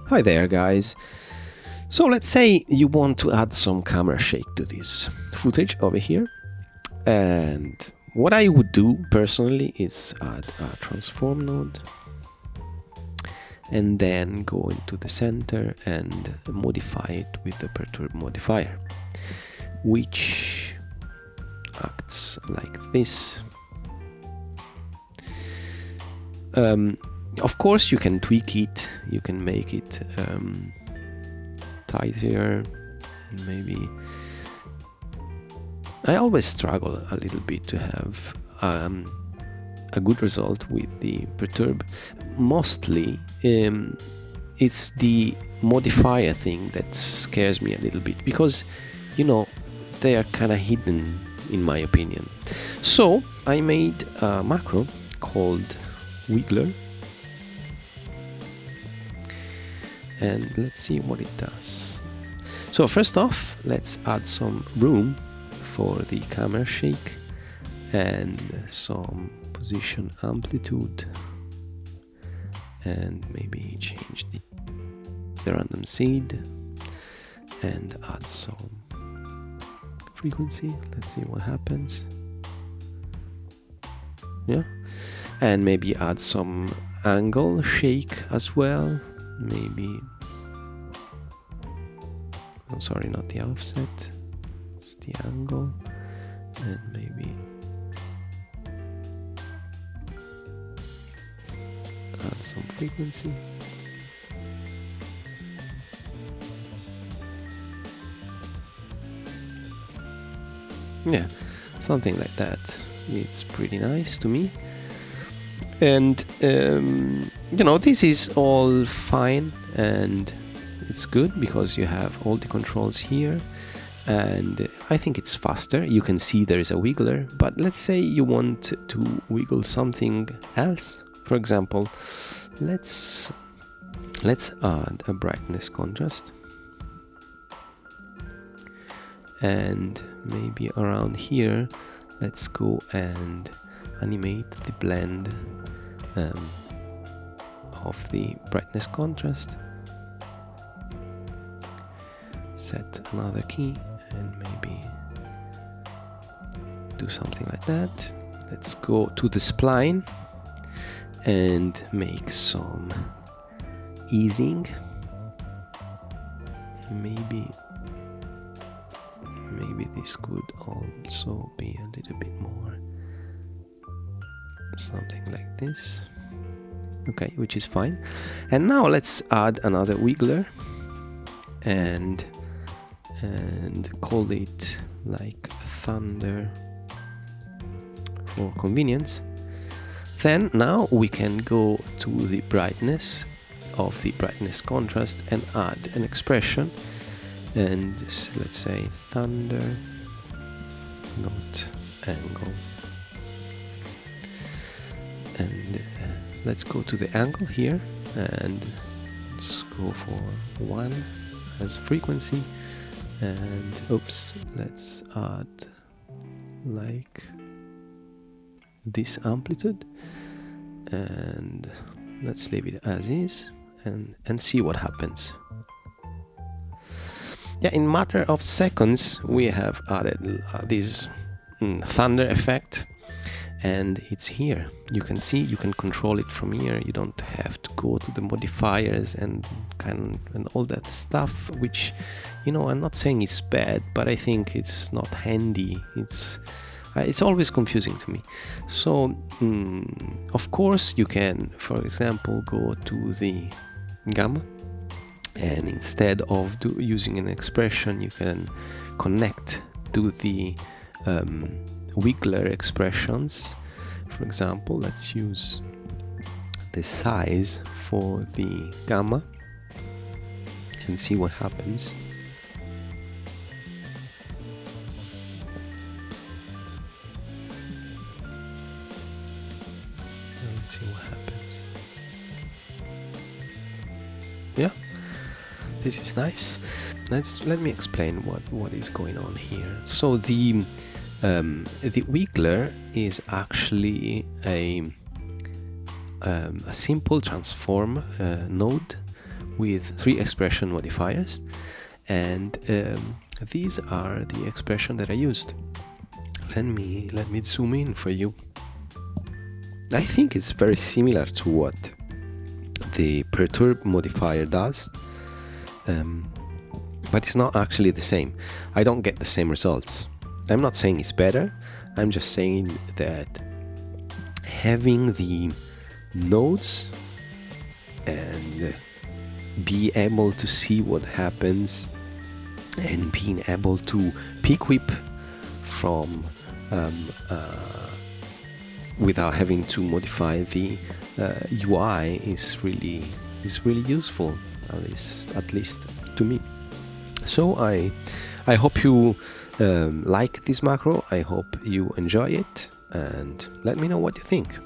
Hi there, guys. So let's say you want to add some camera shake to this footage over here. And what I would do personally is add a transform node and then go into the center and modify it with the perturb modifier, which acts like this. Of course, you can tweak it, you can make it tighter, and maybe I always struggle a little bit to have a good result with the perturb. Mostly it's the modifier thing that scares me a little bit, because they are kind of hidden in my opinion. So I made a macro called Wiggler, and let's see what it does. So first off, let's add some room for the camera shake and some position amplitude, and maybe change the random seed and add some frequency. Let's see what happens. Yeah, and maybe add some angle shake as well. Maybe, oh, sorry, not the offset, it's the angle, and maybe add some frequency. Yeah, something like that. It's pretty nice to me. And this is all fine and it's good because you have all the controls here, and I think it's faster. You can see there is a wiggler, but let's say you want to wiggle something else. For example, let's add a brightness contrast, and maybe around here let's go and animate the blend of the brightness contrast. Set another key and maybe do something like that. Let's go to the spline and make some easing. Maybe this could also be a little bit more, something like this. Okay, which is fine. And now let's add another wiggler and call it like Thunder for convenience. Then now we can go to the brightness of the brightness contrast and add an expression, and let's say thunder not angle, and let's go to the angle here and let's go for 1 as frequency, and let's add like this amplitude, and let's leave it as is and see what happens. Yeah, in matter of seconds we have added this thunder effect, and it's here. You can see, you can control it from here. You don't have to go to the modifiers and all that stuff, which I'm not saying it's bad, but I think it's not handy. It's always confusing to me. So of course you can, for example, go to the gamma, and instead of using an expression, you can connect to the wiggler expressions. For example, let's use the size for the gamma and see what happens. Let's see what happens. Yeah, this is nice. Let me explain what is going on here. So the wiggler is actually a simple transform node with 3 expression modifiers, and these are the expression that I used. Let me zoom in for you. I think it's very similar to what the perturb modifier does, but it's not actually the same. I don't get the same results. I'm not saying it's better, I'm just saying that having the nodes and be able to see what happens and being able to pick whip from without having to modify the UI is really useful, at least to me. So I hope you like this macro. I hope you enjoy it, and let me know what you think.